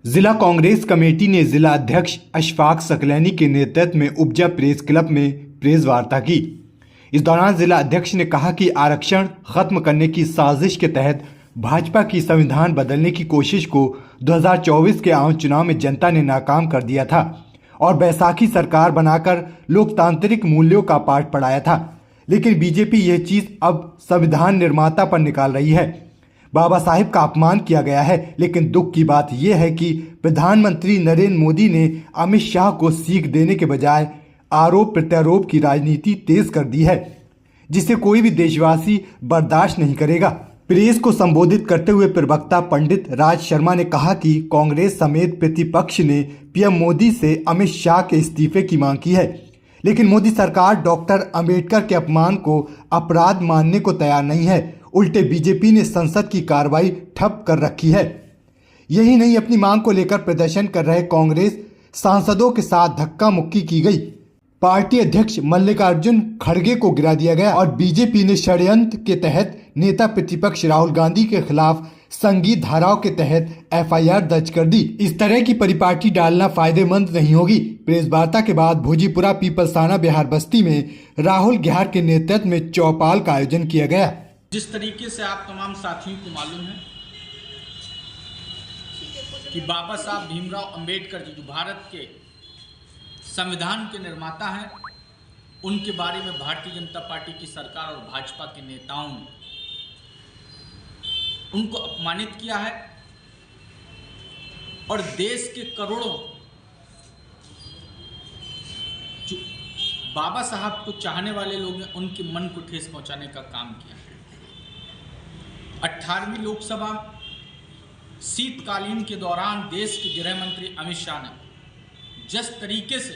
जिला कांग्रेस कमेटी ने जिला अध्यक्ष अशफाक सकलैनी के नेतृत्व में उपजा प्रेस क्लब में प्रेस वार्ता की। इस दौरान जिला अध्यक्ष ने कहा कि आरक्षण खत्म करने की साजिश के तहत भाजपा की संविधान बदलने की कोशिश को 2024 के आम चुनाव में जनता ने नाकाम कर दिया था और बैसाखी सरकार बनाकर लोकतांत्रिक मूल्यों का पाठ पढ़ाया था। लेकिन बीजेपी यह चीज अब संविधान निर्माता पर निकाल रही है। बाबा साहिब का अपमान किया गया है। लेकिन दुख की बात यह है कि प्रधानमंत्री नरेंद्र मोदी ने अमित शाह को सीख देने के बजाय आरोप प्रत्यारोप की राजनीति तेज कर दी है, जिसे कोई भी देशवासी बर्दाश्त नहीं करेगा। प्रेस को संबोधित करते हुए प्रवक्ता पंडित राज शर्मा ने कहा कि कांग्रेस समेत प्रतिपक्ष ने पीएम मोदी से अमित शाह के इस्तीफे की मांग की है, लेकिन मोदी सरकार डॉक्टर अंबेडकर के अपमान को अपराध मानने को तैयार नहीं है। उल्टे बीजेपी ने संसद की कार्रवाई ठप कर रखी है। यही नहीं, अपनी मांग को लेकर प्रदर्शन कर रहे कांग्रेस सांसदों के साथ धक्का मुक्की की गई। पार्टी अध्यक्ष मल्लिकार्जुन खड़गे को गिरा दिया गया और बीजेपी ने षड्यंत्र के तहत नेता प्रतिपक्ष राहुल गांधी के खिलाफ संगीत धाराओं के तहत एफआईआर दर्ज कर दी। इस तरह की परिपाटी डालना फायदेमंद नहीं होगी। प्रेस वार्ता के बाद भोजीपुरा पीपलसाना बिहार बस्ती में राहुल गेहार के नेतृत्व में चौपाल का आयोजन किया गया। जिस तरीके से आप तमाम साथियों को मालूम है कि बाबा साहब भीमराव अंबेडकर जी जो भारत के संविधान के निर्माता हैं, उनके बारे में भारतीय जनता पार्टी की सरकार और भाजपा के नेताओं ने उनको अपमानित किया है और देश के करोड़ों जो बाबा साहब को चाहने वाले लोग हैं, उनके मन को ठेस पहुंचाने का काम किया है। 18वीं लोकसभा शीतकालीन के दौरान देश के गृह मंत्री अमित शाह ने जिस तरीके से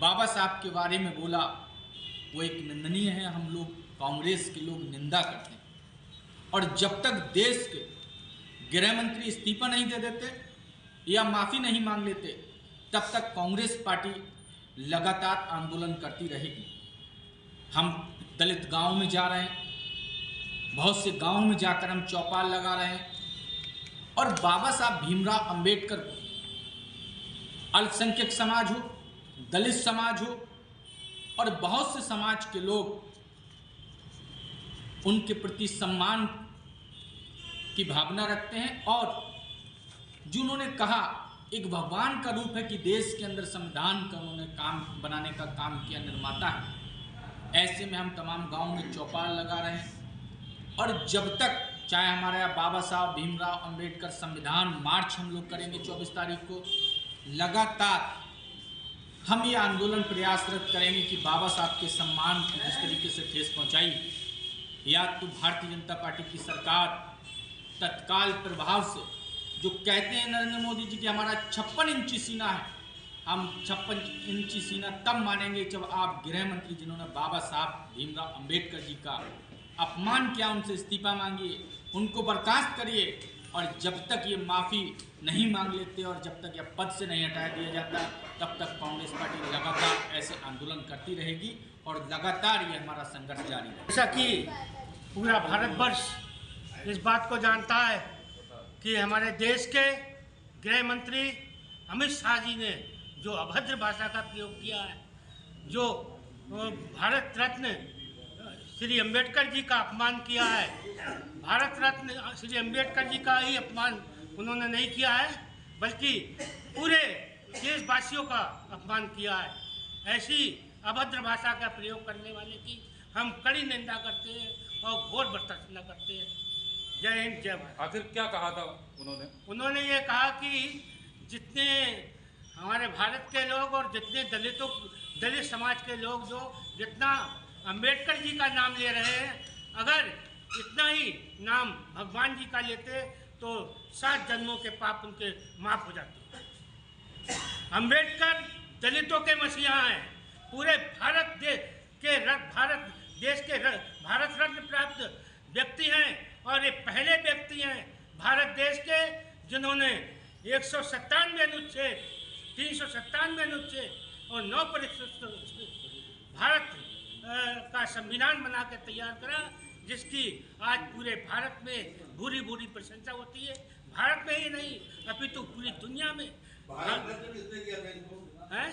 बाबा साहब के बारे में बोला वो एक निंदनीय है। हम लोग कांग्रेस के लोग निंदा करते हैं और जब तक देश के गृह मंत्री इस्तीफा नहीं दे देते या माफ़ी नहीं मांग लेते, तब तक कांग्रेस पार्टी लगातार आंदोलन करती रहेगी। हम दलित गांव में जा रहे हैं, बहुत से गांवों में जाकर हम चौपाल लगा रहे हैं और बाबा साहब भीमराव अंबेडकर को अल्पसंख्यक समाज हो, दलित समाज हो और बहुत से समाज के लोग उनके प्रति सम्मान की भावना रखते हैं और जो उन्होंने कहा एक भगवान का रूप है कि देश के अंदर संविधान का उन्होंने काम बनाने का काम किया, निर्माता है। ऐसे में हम तमाम गांव में चौपाल लगा रहे हैं और जब तक चाहे हमारे यहाँ बाबा साहब भीमराव अंबेडकर संविधान मार्च हम लोग करेंगे 24 तारीख को, लगातार हम ये आंदोलन प्रयासरत करेंगे कि बाबा साहब के सम्मान को जिस तरीके से ठेस पहुंचाई, या तो भारतीय जनता पार्टी की सरकार तत्काल प्रभाव से जो कहते हैं नरेंद्र मोदी जी कि हमारा 56 इंची सीना है, हम 56 इंची सीना तब मानेंगे जब आप गृह मंत्री जिन्होंने बाबा साहब भीमराव अंबेडकर जी का अपमान किया उनसे इस्तीफा मांगिए, उनको बर्खास्त करिए और जब तक ये माफ़ी नहीं मांग लेते और जब तक यह पद से नहीं हटा दिया जाता, तब तक कांग्रेस पार्टी लगातार ऐसे आंदोलन करती रहेगी और लगातार ये हमारा संघर्ष जारी है। जैसा कि पूरा भारतवर्ष इस बात को जानता है कि हमारे देश के गृह मंत्री अमित शाह जी ने जो अभद्र भाषा का प्रयोग किया है, जो भारत रत्न श्री अंबेडकर जी का अपमान किया है, भारत रत्न श्री अंबेडकर जी का ही अपमान उन्होंने नहीं किया है बल्कि पूरे देशवासियों का अपमान किया है। ऐसी अभद्र भाषा का प्रयोग करने वाले की हम कड़ी निंदा करते हैं और घोर भर्त्सना करते हैं। जय हिंद, जय भारत। आखिर क्या कहा था उन्होंने ये कहा कि जितने हमारे भारत के लोग और जितने दलित समाज के लोग जो जितना अंबेडकर जी का नाम ले रहे हैं, अगर इतना ही नाम भगवान जी का लेते तो 7 जन्मों के पाप उनके माफ हो जाते। अंबेडकर दलितों के मसीहा हैं, पूरे भारत देश के भारत रत्न प्राप्त व्यक्ति हैं और ये पहले व्यक्ति हैं भारत देश के जिन्होंने 197 अनुच्छेद, 397 अनुच्छेद और 9 भारत का संविधान बना के तैयार करा, जिसकी आज पूरे भारत में भूरी भूरी प्रशंसा होती है। भारत में ही नहीं अपितु पूरी दुनिया में भारत में किसने किया था इसको? है